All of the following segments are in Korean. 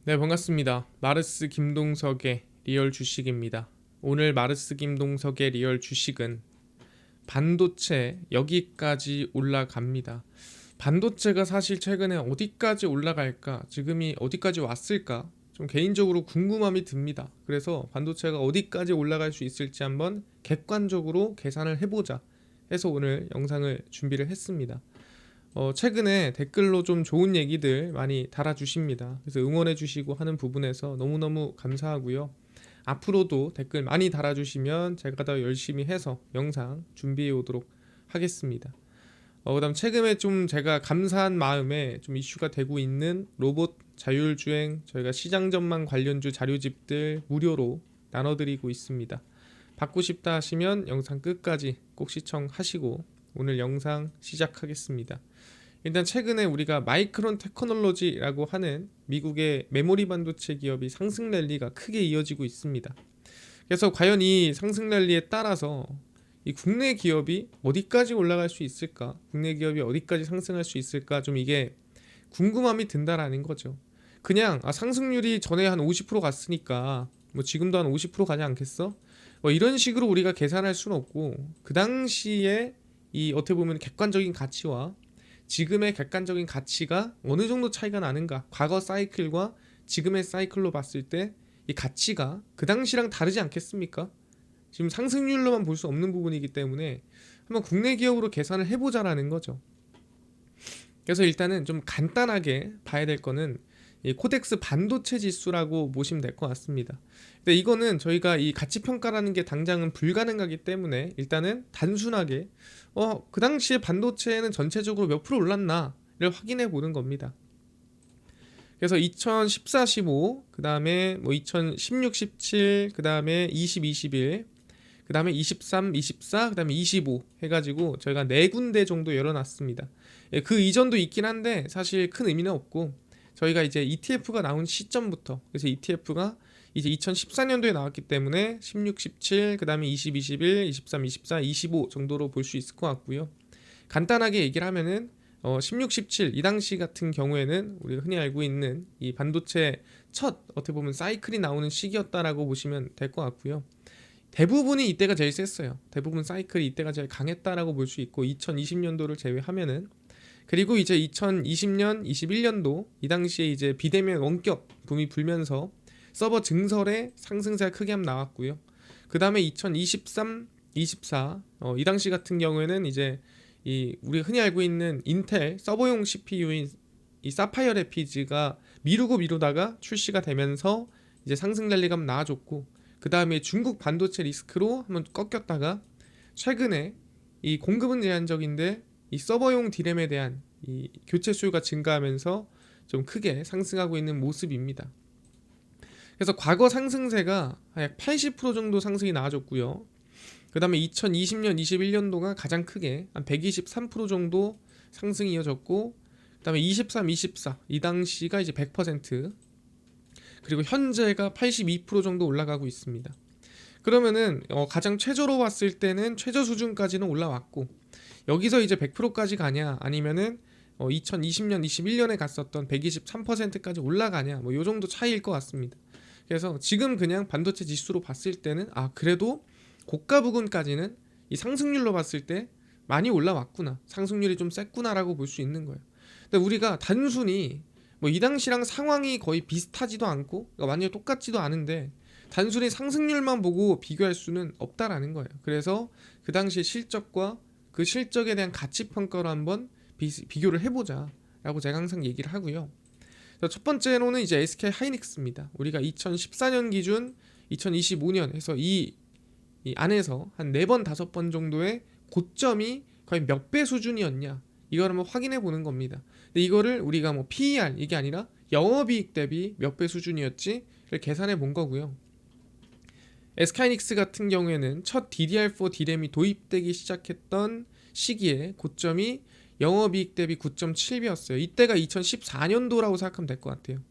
네, 반갑습니다. 마르스 김동석의 리얼 주식입니다. 오늘 마르스 김동석의 리얼 주식은 반도체 여기까지 올라갑니다. 반도체가 사실 최근에 어디까지 올라갈까? 지금이 어디까지 왔을까? 좀 개인적으로 궁금함이 듭니다. 그래서 반도체가 어디까지 올라갈 수 있을지 한번 객관적으로 계산을 해보자 해서 오늘 영상을 준비를 했습니다. 최근에 댓글로 좀 좋은 얘기들 많이 달아주십니다. 그래서 응원해주시고 하는 부분에서 너무너무 감사하고요. 앞으로도 댓글 많이 달아주시면 제가 더 열심히 해서 영상 준비해 오도록 하겠습니다. 그다음 최근에 좀 제가 감사한 마음에 좀 이슈가 되고 있는 로봇 자율주행 저희가 시장 전망 관련주 자료집들 무료로 나눠드리고 있습니다. 받고 싶다 하시면 영상 끝까지 꼭 시청하시고 오늘 영상 시작하겠습니다. 일단 최근에 우리가 마이크론 테크놀로지라고 하는 미국의 메모리 반도체 기업이 상승 랠리가 크게 이어지고 있습니다. 그래서 과연 이 상승 랠리에 따라서 이 국내 기업이 어디까지 올라갈 수 있을까? 국내 기업이 어디까지 상승할 수 있을까? 좀 이게 궁금함이 든다라는 거죠. 그냥 상승률이 전에 한 50% 갔으니까 뭐 지금도 한 50% 가지 않겠어? 뭐 이런 식으로 우리가 계산할 수는 없고 그 당시에 이 어떻게 보면 객관적인 가치와 지금의 객관적인 가치가 어느 정도 차이가 나는가? 과거 사이클과 지금의 사이클로 봤을 때 이 가치가 그 당시랑 다르지 않겠습니까? 지금 상승률로만 볼 수 없는 부분이기 때문에 한번 국내 기업으로 계산을 해보자라는 거죠. 그래서 일단은 좀 간단하게 봐야 될 거는 이 코덱스 반도체 지수라고 보시면 될 것 같습니다. 근데 이거는 저희가 이 가치 평가라는 게 당장은 불가능하기 때문에 일단은 단순하게 그 당시에 반도체는 전체적으로 몇 프로 올랐나를 확인해 보는 겁니다. 그래서 2014, 15, 그 다음에 뭐 2016, 17, 그 다음에 20, 21, 그 다음에 23, 24, 그 다음에 25 해가지고 저희가 네 군데 정도 열어놨습니다. 그 이전도 있긴 한데 사실 큰 의미는 없고 저희가 이제 ETF가 나온 시점부터 그래서 ETF가 이제 2014년도에 나왔기 때문에 16, 17, 그 다음에 20, 21, 23, 24, 25 정도로 볼 수 있을 것 같고요. 간단하게 얘기를 하면은 16, 17 이 당시 같은 경우에는 우리가 흔히 알고 있는 이 반도체 첫 어떻게 보면 사이클이 나오는 시기였다라고 보시면 될 것 같고요. 대부분이 이때가 제일 셌어요. 대부분 사이클이 이때가 제일 강했다라고 볼 수 있고 2020년도를 제외하면은 그리고 이제 2020년, 21년도 이 당시에 이제 비대면 원격 붐이 불면서 서버 증설에 상승세가 크게 한번 나왔고요. 그 다음에 2023, 24 이 당시 같은 경우에는 이제 이 우리가 흔히 알고 있는 인텔 서버용 CPU인 이 사파이어 레피즈가 미루다가 출시가 되면서 이제 상승 랠리가 한번 나와줬고 그 다음에 중국 반도체 리스크로 한번 꺾였다가 최근에 이 공급은 제한적인데 이 서버용 디램에 대한 이 교체 수요가 증가하면서 좀 크게 상승하고 있는 모습입니다. 그래서 과거 상승세가 약 80% 정도 상승이 나와줬고요. 그 다음에 2020년, 21년도가 가장 크게 한 123% 정도 상승이 이어졌고 그 다음에 23, 24 이 당시가 이제 100% 그리고 현재가 82% 정도 올라가고 있습니다. 그러면은 가장 최저로 봤을 때는 최저 수준까지는 올라왔고 여기서 이제 100%까지 가냐 아니면은 2020년, 21년에 갔었던 123%까지 올라가냐 뭐 요 정도 차이일 것 같습니다. 그래서 지금 그냥 반도체 지수로 봤을 때는 그래도 고가 부근까지는 이 상승률로 봤을 때 많이 올라왔구나 상승률이 좀 셌구나라고 볼 수 있는 거예요. 근데 우리가 단순히 뭐 이 당시랑 상황이 거의 비슷하지도 않고 그러니까 완전히 똑같지도 않은데 단순히 상승률만 보고 비교할 수는 없다라는 거예요. 그래서 그 당시의 실적과 그 실적에 대한 가치 평가로 한번 비교를 해보자라고 제가 항상 얘기를 하고요. 첫 번째로는 이제 SK 하이닉스입니다. 우리가 2014년 기준 2025년 해서 이 안에서 한 4번 5번 정도의 고점이 거의 몇 배 수준이었냐 이걸 한번 확인해 보는 겁니다. 근데 이거를 우리가 뭐 PER 이게 아니라 영업이익 대비 몇 배 수준이었지를 계산해 본 거고요. SK하이닉스 같은 경우에는 첫 DDR4 D램이 도입되기 시작했던 시기에 고점이 영업이익 대비 9.7배였어요. 이때가 2014년도라고 생각하면 될 것 같아요.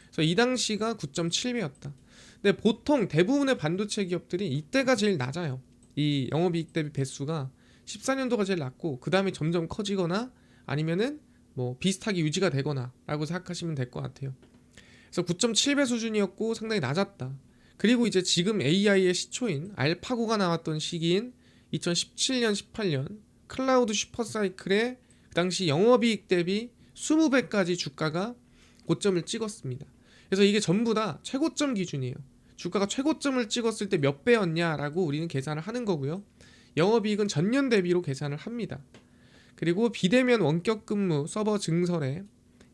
그래서 이 당시가 9.7배였다. 근데 보통 대부분의 반도체 기업들이 이때가 제일 낮아요. 이 영업이익 대비 배수가 14년도가 제일 낮고 그 다음에 점점 커지거나 아니면은 뭐 비슷하게 유지가 되거나 라고 생각하시면 될 것 같아요. 그래서 9.7배 수준이었고 상당히 낮았다. 그리고 이제 지금 AI의 시초인 알파고가 나왔던 시기인 2017년, 18년 클라우드 슈퍼사이클의 그 당시 영업이익 대비 20배까지 주가가 고점을 찍었습니다. 그래서 이게 전부 다 최고점 기준이에요. 주가가 최고점을 찍었을 때 몇 배였냐라고 우리는 계산을 하는 거고요. 영업이익은 전년 대비로 계산을 합니다. 그리고 비대면 원격 근무 서버 증설에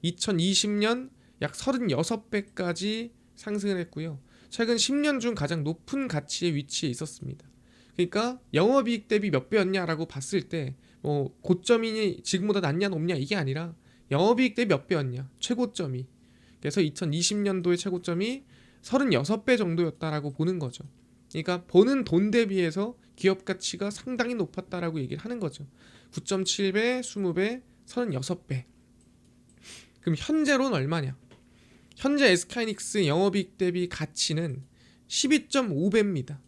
2020년 약 36배까지 상승을 했고요. 최근 10년 중 가장 높은 가치의 위치에 있었습니다. 그러니까 영업이익 대비 몇 배였냐라고 봤을 때 고점이니 지금보다 낮냐 높냐 이게 아니라 영업이익 대비 몇 배였냐 최고점이. 그래서 2020년도의 최고점이 36배 정도였다라고 보는 거죠. 그러니까 버는 돈 대비해서 기업 가치가 상당히 높았다라고 얘기를 하는 거죠. 9.7배, 20배, 36배. 그럼 현재로는 얼마냐? 현재 SK하이닉스 영업이익 대비 가치는 12.5배입니다.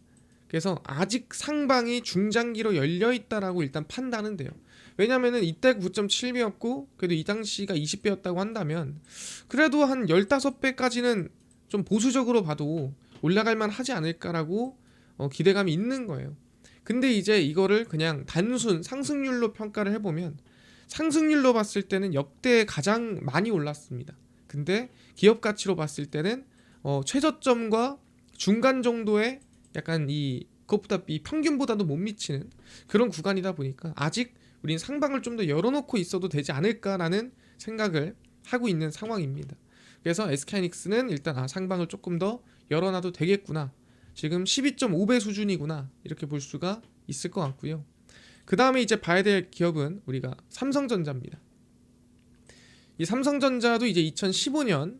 그래서 아직 상방이 중장기로 열려있다라고 일단 판단은 돼요. 왜냐면은 이때 9.7배였고 그래도 이 당시가 20배였다고 한다면 그래도 한 15배까지는 좀 보수적으로 봐도 올라갈만 하지 않을까라고 기대감이 있는 거예요. 근데 이제 이거를 그냥 단순 상승률로 평가를 해보면 상승률로 봤을 때는 역대 가장 많이 올랐습니다. 근데 기업 가치로 봤을 때는 최저점과 중간 정도의 약간 그것보다 이 평균보다도 못 미치는 그런 구간이다 보니까 아직 우린 상방을 좀 더 열어놓고 있어도 되지 않을까라는 생각을 하고 있는 상황입니다. 그래서 SK하이닉스는 일단 상방을 조금 더 열어놔도 되겠구나. 지금 12.5배 수준이구나. 이렇게 볼 수가 있을 것 같고요. 그 다음에 이제 봐야 될 기업은 우리가 삼성전자입니다. 이 삼성전자도 이제 2015년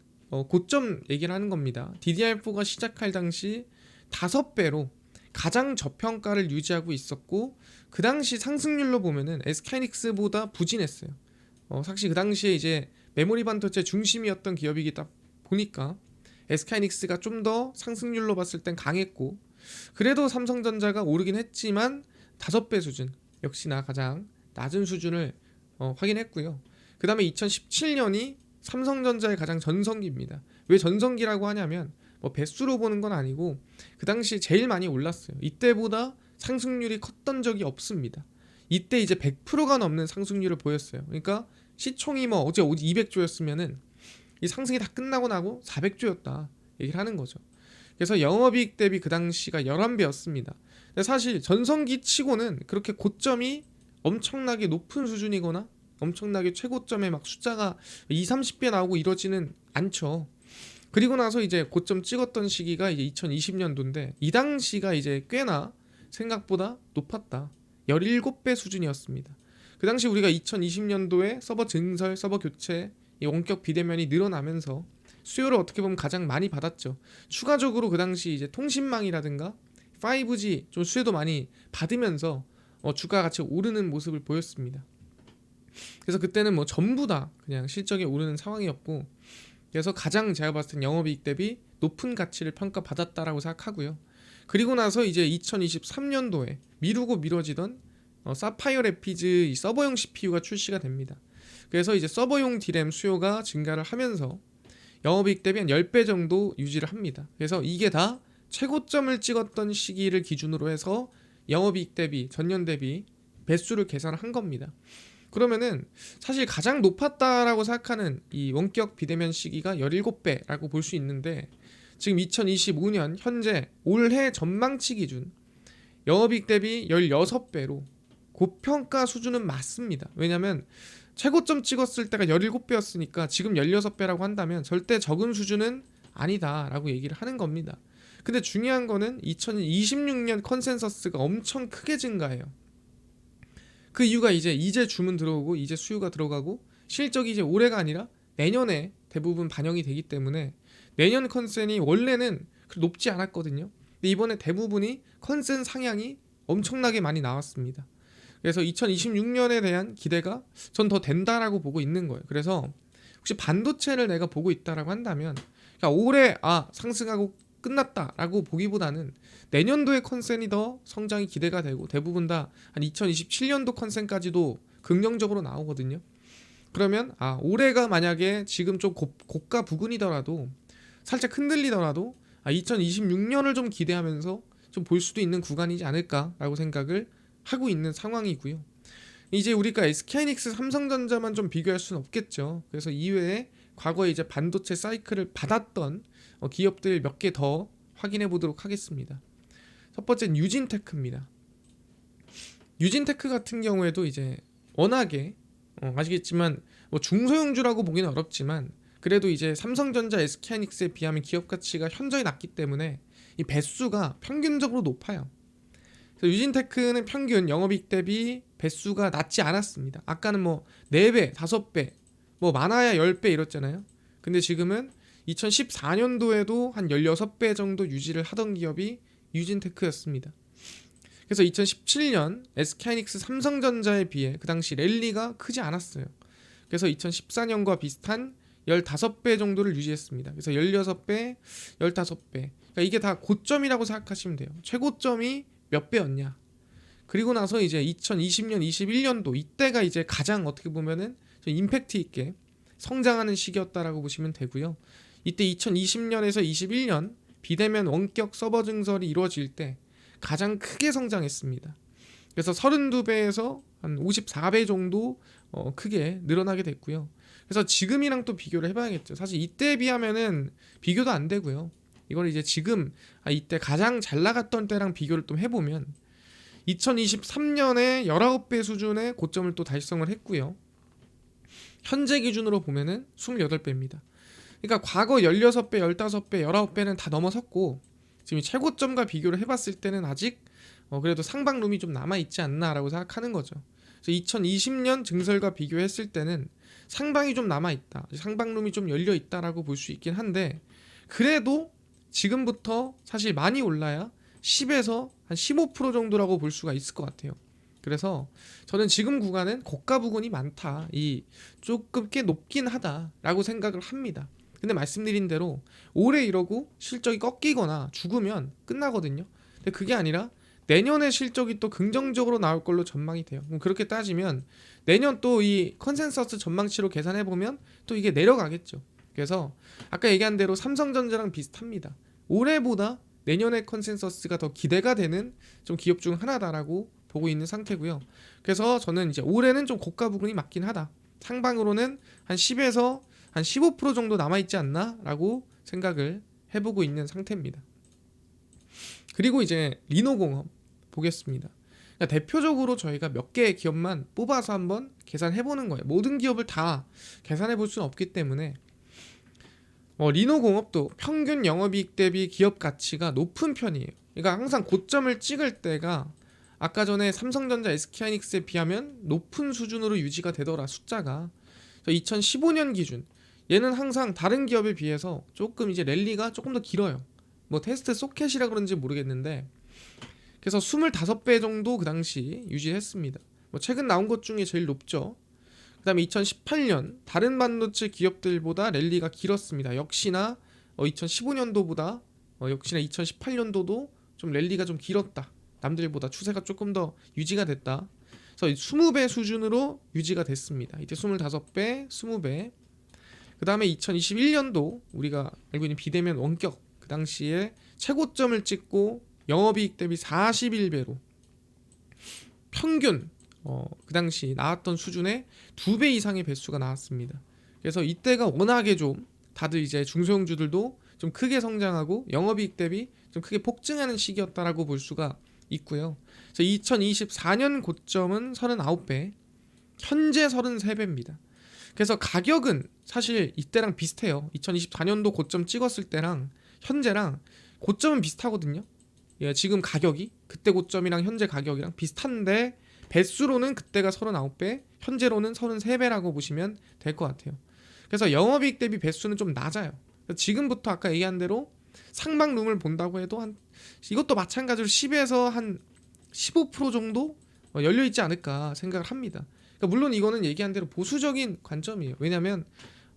고점 얘기를 하는 겁니다. DDR4가 시작할 당시 5배로 가장 저평가를 유지하고 있었고 그 당시 상승률로 보면은 SK하이닉스보다 부진했어요. 사실 그 당시에 이제 메모리 반도체 중심이었던 기업이다 보니까 SK하이닉스가 좀 더 상승률로 봤을 땐 강했고 그래도 삼성전자가 오르긴 했지만 5배 수준 역시나 가장 낮은 수준을 확인했고요. 그 다음에 2017년이 삼성전자의 가장 전성기입니다. 왜 전성기라고 하냐면 배수로 보는 건 아니고 그 당시 제일 많이 올랐어요. 이때보다 상승률이 컸던 적이 없습니다. 이때 이제 100%가 넘는 상승률을 보였어요. 그러니까 시총이 어제 200조였으면은 이 상승이 다 끝나고 나고 400조였다 얘기를 하는 거죠. 그래서 영업이익 대비 그 당시가 11배였습니다. 근데 사실 전성기 치고는 그렇게 고점이 엄청나게 높은 수준이거나 엄청나게 최고점에 막 숫자가 2, 30배 나오고 이러지는 않죠. 그리고 나서 이제 고점 찍었던 시기가 이제 2020년도인데 이 당시가 이제 꽤나 생각보다 높았다. 17배 수준이었습니다. 그 당시 우리가 2020년도에 서버 증설, 서버 교체, 이 원격 비대면이 늘어나면서 수요를 어떻게 보면 가장 많이 받았죠. 추가적으로 그 당시 이제 통신망이라든가 5G 좀 수요도 많이 받으면서 주가 같이 오르는 모습을 보였습니다. 그래서 그때는 전부 다 그냥 실적이 오르는 상황이었고 그래서 가장 제가 봤을 땐 영업이익 대비 높은 가치를 평가받았다라고 생각하고요. 그리고 나서 이제 2023년도에 미루고 미뤄지던 사파이어 래피즈 이 서버용 CPU가 출시가 됩니다. 그래서 이제 서버용 D램 수요가 증가를 하면서 영업이익 대비 한 10배 정도 유지를 합니다. 그래서 이게 다 최고점을 찍었던 시기를 기준으로 해서 영업이익 대비 전년 대비 배수를 계산을 한 겁니다. 그러면은 사실 가장 높았다라고 생각하는 이 원격 비대면 시기가 17배라고 볼 수 있는데 지금 2025년 현재 올해 전망치 기준 영업이익 대비 16배로 고평가 수준은 맞습니다. 왜냐면 최고점 찍었을 때가 17배였으니까 지금 16배라고 한다면 절대 적은 수준은 아니다라고 얘기를 하는 겁니다. 근데 중요한 거는 2026년 컨센서스가 엄청 크게 증가해요. 그 이유가 이제 주문 들어오고 이제 수요가 들어가고 실적이 이제 올해가 아니라 내년에 대부분 반영이 되기 때문에 내년 컨센이 원래는 높지 않았거든요. 근데 이번에 대부분이 컨센 상향이 엄청나게 많이 나왔습니다. 그래서 2026년에 대한 기대가 전 더 된다라고 보고 있는 거예요. 그래서 혹시 반도체를 내가 보고 있다라고 한다면 그러니까 올해 상승하고 끝났다라고 보기보다는 내년도의 컨센이 더 성장이 기대가 되고 대부분 다 한 2027년도 컨센까지도 긍정적으로 나오거든요. 그러면 올해가 만약에 지금 좀 고가 부근이더라도 살짝 흔들리더라도 2026년을 좀 기대하면서 좀 볼 수도 있는 구간이지 않을까라고 생각을 하고 있는 상황이고요. 이제 우리가 SK하이닉스, 삼성전자만 좀 비교할 수는 없겠죠. 그래서 이외에 과거에 이제 반도체 사이클을 받았던 기업들 몇 개 더 확인해 보도록 하겠습니다. 첫 번째는 유진테크입니다. 유진테크 같은 경우에도 이제 워낙에 아시겠지만 뭐 중소형주라고 보기는 어렵지만 그래도 이제 삼성전자, SK하이닉스에 비하면 기업 가치가 현저히 낮기 때문에 이 배수가 평균적으로 높아요. 그래서 유진테크는 평균 영업이익 대비 배수가 낮지 않았습니다. 아까는 뭐 4배, 5배, 뭐 많아야 10배 이랬잖아요. 근데 지금은 2014년도에도 한 16배 정도 유지를 하던 기업이 유진테크였습니다. 그래서 2017년 SK하이닉스, 삼성전자에 비해 그 당시 랠리가 크지 않았어요. 그래서 2014년과 비슷한 15배 정도를 유지했습니다. 그래서 16배, 15배. 그러니까 이게 다 고점이라고 생각하시면 돼요. 최고점이 몇 배였냐. 그리고 나서 이제 2020년, 21년도 이때가 이제 가장 어떻게 보면은 좀 임팩트 있게 성장하는 시기였다라고 보시면 되고요. 이때 2020년에서 21년 비대면 원격 서버 증설이 이루어질 때 가장 크게 성장했습니다. 그래서 32배에서 한 54배 정도 크게 늘어나게 됐고요. 그래서 지금이랑 또 비교를 해봐야겠죠. 사실 이때에 비하면은 비교도 안 되고요. 이걸 이제 지금 이때 가장 잘 나갔던 때랑 비교를 또 해보면 2023년에 19배 수준의 고점을 또 달성을 했고요. 현재 기준으로 보면은 28배입니다. 그러니까 과거 16배, 15배, 19배는 다 넘어섰고 지금 최고점과 비교를 해봤을 때는 아직 그래도 상방룸이 좀 남아있지 않나라고 생각하는 거죠. 그래서 2020년 증설과 비교했을 때는 상방이 좀 남아있다, 상방룸이 좀 열려있다라고 볼 수 있긴 한데 그래도 지금부터 사실 많이 올라야 10에서 한 15% 정도라고 볼 수가 있을 것 같아요. 그래서 저는 지금 구간은 고가 부근이 많다, 이 조금 꽤 높긴 하다라고 생각을 합니다. 근데 말씀드린 대로 올해 이러고 실적이 꺾이거나 죽으면 끝나거든요. 근데 그게 아니라 내년에 실적이 또 긍정적으로 나올 걸로 전망이 돼요. 그럼 그렇게 따지면 내년 또 이 컨센서스 전망치로 계산해 보면 또 이게 내려가겠죠. 그래서 아까 얘기한 대로 삼성전자랑 비슷합니다. 올해보다 내년의 컨센서스가 더 기대가 되는 좀 기업 중 하나다라고 보고 있는 상태고요. 그래서 저는 이제 올해는 좀 고가 부분이 맞긴 하다, 상방으로는 한 10에서 한 15% 정도 남아있지 않나 라고 생각을 해보고 있는 상태입니다. 그리고 이제 리노공업 보겠습니다. 그러니까 대표적으로 저희가 몇 개의 기업만 뽑아서 한번 계산해보는 거예요. 모든 기업을 다 계산해볼 수는 없기 때문에 리노공업도 평균 영업이익 대비 기업 가치가 높은 편이에요. 그러니까 항상 고점을 찍을 때가 아까 전에 삼성전자, SK하이닉스에 비하면 높은 수준으로 유지가 되더라, 숫자가. 2015년 기준 얘는 항상 다른 기업에 비해서 조금 이제 랠리가 조금 더 길어요. 뭐 테스트 소켓이라 그런지 모르겠는데 그래서 25배 정도 그 당시 유지했습니다. 뭐 최근 나온 것 중에 제일 높죠. 그 다음에 2018년 다른 반도체 기업들보다 랠리가 길었습니다. 역시나 2015년도보다 역시나 2018년도도 좀 랠리가 좀 길었다, 남들보다 추세가 조금 더 유지가 됐다. 그래서 20배 수준으로 유지가 됐습니다. 이때 25배, 20배. 그 다음에 2021년도 우리가 알고 있는 비대면 원격 그 당시에 최고점을 찍고 영업이익 대비 41배로 평균 그 당시 나왔던 수준의 2배 이상의 배수가 나왔습니다. 그래서 이때가 워낙에 좀 다들 이제 중소형주들도 좀 크게 성장하고 영업이익 대비 좀 크게 폭증하는 시기였다라고 볼 수가 있고요. 그래서 2024년 고점은 39배, 현재 33배입니다. 그래서 가격은 사실 이때랑 비슷해요. 2024년도 고점 찍었을 때랑 현재랑 고점은 비슷하거든요. 예, 지금 가격이 그때 고점이랑 현재 가격이랑 비슷한데 배수로는 그때가 39배, 현재로는 33배라고 보시면 될 것 같아요. 그래서 영업이익 대비 배수는 좀 낮아요. 지금부터 아까 얘기한 대로 상방룸을 본다고 해도 한 이것도 마찬가지로 10에서 한 15% 정도 열려있지 않을까 생각을 합니다. 그러니까 물론 이거는 얘기한 대로 보수적인 관점이에요. 왜냐면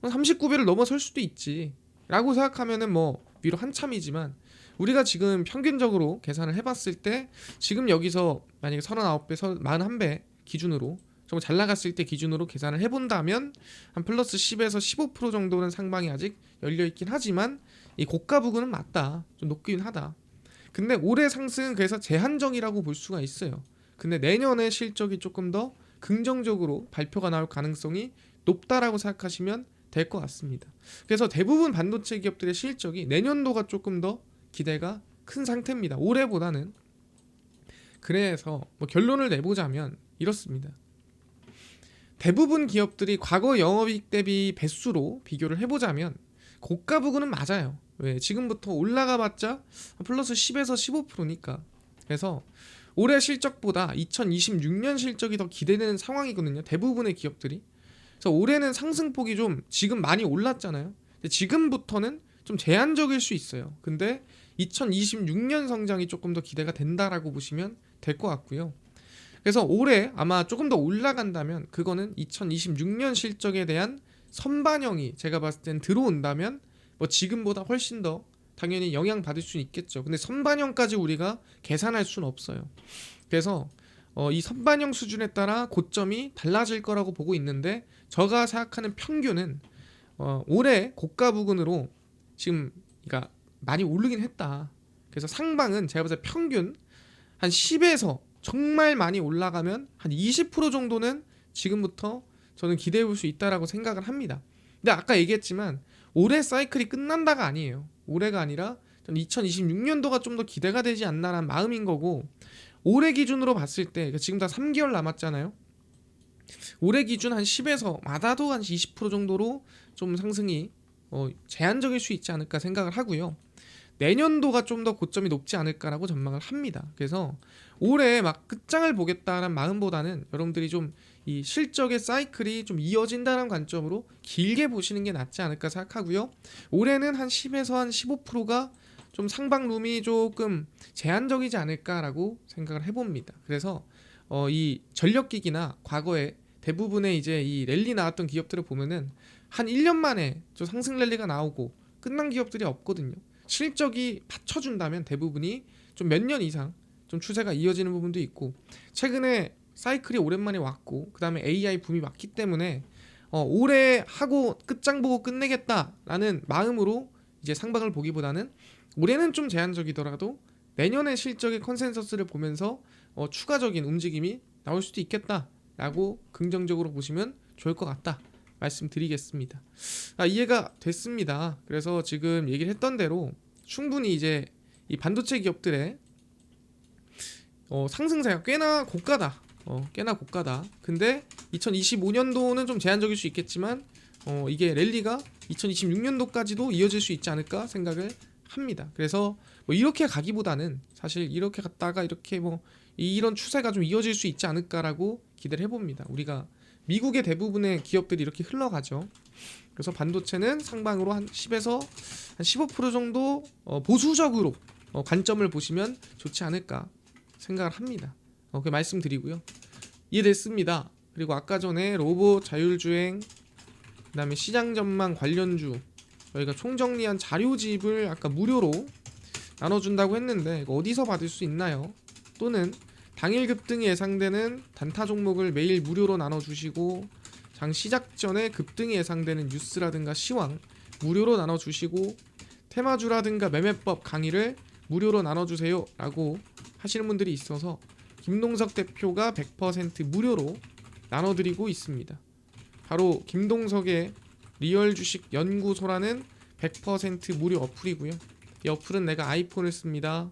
39배를 넘어설 수도 있지 라고 생각하면은 뭐 위로 한참이지만 우리가 지금 평균적으로 계산을 해봤을 때 지금 여기서 만약에 39배, 41배 기준으로 좀 잘 나갔을 때 기준으로 계산을 해본다면 한 플러스 10에서 15% 정도는 상방이 아직 열려있긴 하지만 이 고가 부근은 맞다, 좀 높긴 하다. 근데 올해 상승은 그래서 제한적이라고 볼 수가 있어요. 근데 내년에 실적이 조금 더 긍정적으로 발표가 나올 가능성이 높다라고 생각하시면 될 것 같습니다. 그래서 대부분 반도체 기업들의 실적이 내년도가 조금 더 기대가 큰 상태입니다. 올해보다는. 그래서 뭐 결론을 내보자면 이렇습니다. 대부분 기업들이 과거 영업이익 대비 배수로 비교를 해보자면 고가 부근은 맞아요. 왜? 지금부터 올라가봤자 플러스 10에서 15%니까. 그래서 올해 실적보다 2026년 실적이 더 기대되는 상황이거든요. 대부분의 기업들이. 그래서 올해는 상승폭이 좀 지금 많이 올랐잖아요. 근데 지금부터는 좀 제한적일 수 있어요. 근데 2026년 성장이 조금 더 기대가 된다라고 보시면 될 것 같고요. 그래서 올해 아마 조금 더 올라간다면 그거는 2026년 실적에 대한 선반영이 제가 봤을 땐 들어온다면 뭐 지금보다 훨씬 더 당연히 영향받을 수는 있겠죠. 근데 선반영까지 우리가 계산할 수는 없어요. 그래서 이 선반영 수준에 따라 고점이 달라질 거라고 보고 있는데 제가 생각하는 평균은 올해 고가 부근으로 지금 그러니까 많이 오르긴 했다. 그래서 상방은 제가 봤을 때 평균 한 10에서 정말 많이 올라가면 한 20% 정도는 지금부터 저는 기대해 볼 수 있다라고 생각을 합니다. 근데 아까 얘기했지만 올해 사이클이 끝난다가 아니에요. 올해가 아니라 2026년도가 좀 더 기대가 되지 않나라는 마음인 거고, 올해 기준으로 봤을 때 그러니까 지금 다 3개월 남았잖아요. 올해 기준 한 10에서 많아도 한 20% 정도로 좀 상승이 제한적일 수 있지 않을까 생각을 하고요. 내년도가 좀 더 고점이 높지 않을까라고 전망을 합니다. 그래서 올해 막 끝장을 보겠다는 마음보다는 여러분들이 좀 이 실적의 사이클이 좀 이어진다는 관점으로 길게 보시는 게 낫지 않을까 생각하고요. 올해는 한 10에서 한 15%가 좀 상방룸이 조금 제한적이지 않을까라고 생각을 해봅니다. 그래서 이 전력기기나 과거에 대부분의 이제 이 랠리 나왔던 기업들을 보면은 한 1년 만에 좀 상승 랠리가 나오고 끝난 기업들이 없거든요. 실적이 받쳐준다면 대부분이 좀 몇 년 이상 좀 추세가 이어지는 부분도 있고, 최근에 사이클이 오랜만에 왔고 그 다음에 AI 붐이 왔기 때문에 올해 하고 끝장 보고 끝내겠다라는 마음으로 이제 상방을 보기보다는 올해는 좀 제한적이더라도 내년의 실적의 컨센서스를 보면서 추가적인 움직임이 나올 수도 있겠다라고 긍정적으로 보시면 좋을 것 같다 말씀드리겠습니다. 이해가 됐습니다. 그래서 지금 얘기를 했던 대로 충분히 이제 이 반도체 기업들의 상승세가 꽤나 고가다. 꽤나 고가다. 근데 2025년도는 좀 제한적일 수 있겠지만 이게 랠리가 2026년도까지도 이어질 수 있지 않을까 생각을 합니다. 그래서 뭐 이렇게 가기보다는 사실 이렇게 갔다가 이렇게 뭐 이런 추세가 좀 이어질 수 있지 않을까라고 기대를 해봅니다. 우리가 미국의 대부분의 기업들이 이렇게 흘러가죠. 그래서 반도체는 상방으로 한 10에서 한 15% 정도 보수적으로 관점을 보시면 좋지 않을까 생각을 합니다. 그 말씀드리고요. 이해됐습니다. 그리고 아까 전에 로봇 자율주행, 그다음에 시장 전망 관련주 저희가 총정리한 자료집을 아까 무료로 나눠준다고 했는데 이거 어디서 받을 수 있나요? 또는 당일 급등이 예상되는 단타 종목을 매일 무료로 나눠주시고, 장 시작 전에 급등이 예상되는 뉴스라든가 시황 무료로 나눠주시고, 테마주라든가 매매법 강의를 무료로 나눠주세요 라고 하시는 분들이 있어서 김동석 대표가 100% 무료로 나눠드리고 있습니다. 바로 김동석의 리얼 주식 연구소라는 100% 무료 어플이고요. 이 어플은 내가 아이폰을 씁니다.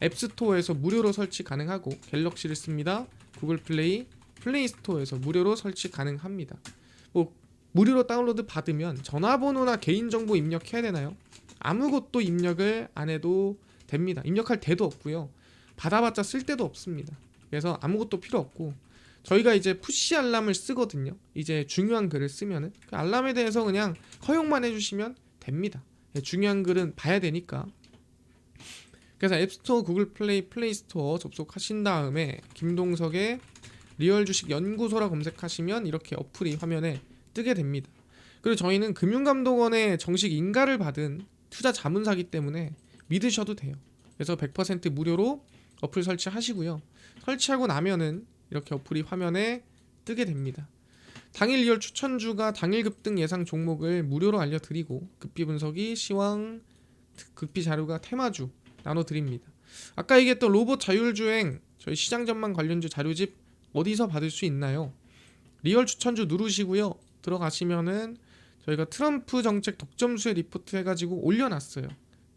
앱스토어에서 무료로 설치 가능하고, 갤럭시를 씁니다. 구글 플레이, 플레이스토어에서 무료로 설치 가능합니다. 뭐 무료로 다운로드 받으면 전화번호나 개인정보 입력해야 되나요? 아무것도 입력을 안 해도 됩니다. 입력할 데도 없고요. 받아봤자 쓸 데도 없습니다. 그래서 아무것도 필요 없고, 저희가 이제 푸시 알람을 쓰거든요. 이제 중요한 글을 쓰면은 그 알람에 대해서 그냥 허용만 해주시면 됩니다. 중요한 글은 봐야 되니까. 그래서 앱스토어, 구글 플레이, 플레이스토어 접속하신 다음에 김동석의 리얼 주식 연구소라 검색하시면 이렇게 어플이 화면에 뜨게 됩니다. 그리고 저희는 금융감독원의 정식 인가를 받은 투자 자문사기 때문에 믿으셔도 돼요. 그래서 100% 무료로 어플 설치하시고요. 설치하고 나면은 이렇게 어플이 화면에 뜨게 됩니다. 당일 리얼 추천주가 당일 급등 예상 종목을 무료로 알려드리고 급비 분석이 시황, 급비 자료가 테마주 나눠드립니다. 아까 얘기했던 로봇 자율주행 저희 시장 전망 관련주 자료집 어디서 받을 수 있나요? 리얼 추천주 누르시고요. 들어가시면은 저희가 트럼프 정책 독점수의 리포트 해가지고 올려놨어요.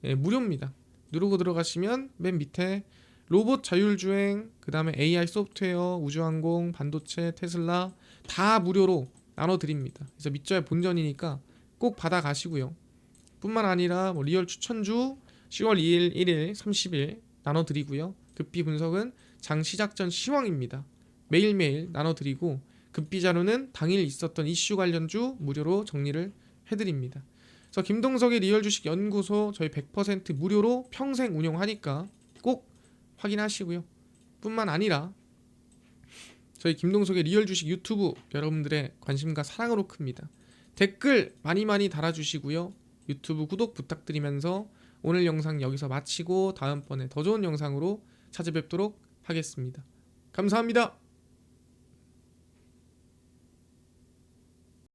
예, 무료입니다. 누르고 들어가시면 맨 밑에 로봇 자율주행, 그 다음에 AI 소프트웨어, 우주항공, 반도체, 테슬라 다 무료로 나눠드립니다. 그래서 밑져야 본전이니까 꼭 받아가시고요. 뿐만 아니라 뭐 리얼 추천주 10월 2일, 1일, 30일 나눠드리고요. 급비 분석은 장 시작 전 시황입니다. 매일매일 나눠드리고 급비 자료는 당일 있었던 이슈 관련주 무료로 정리를 해드립니다. 그래서 김동석의 리얼 주식 연구소 저희 100% 무료로 평생 운영하니까 꼭 확인하시고요. 뿐만 아니라 저희 김동석의 리얼 주식 유튜브 여러분들의 관심과 사랑으로 큽니다. 댓글 많이 달아주시고요. 유튜브 구독 부탁드리면서 오늘 영상 여기서 마치고 다음번에 더 좋은 영상으로 찾아뵙도록 하겠습니다. 감사합니다.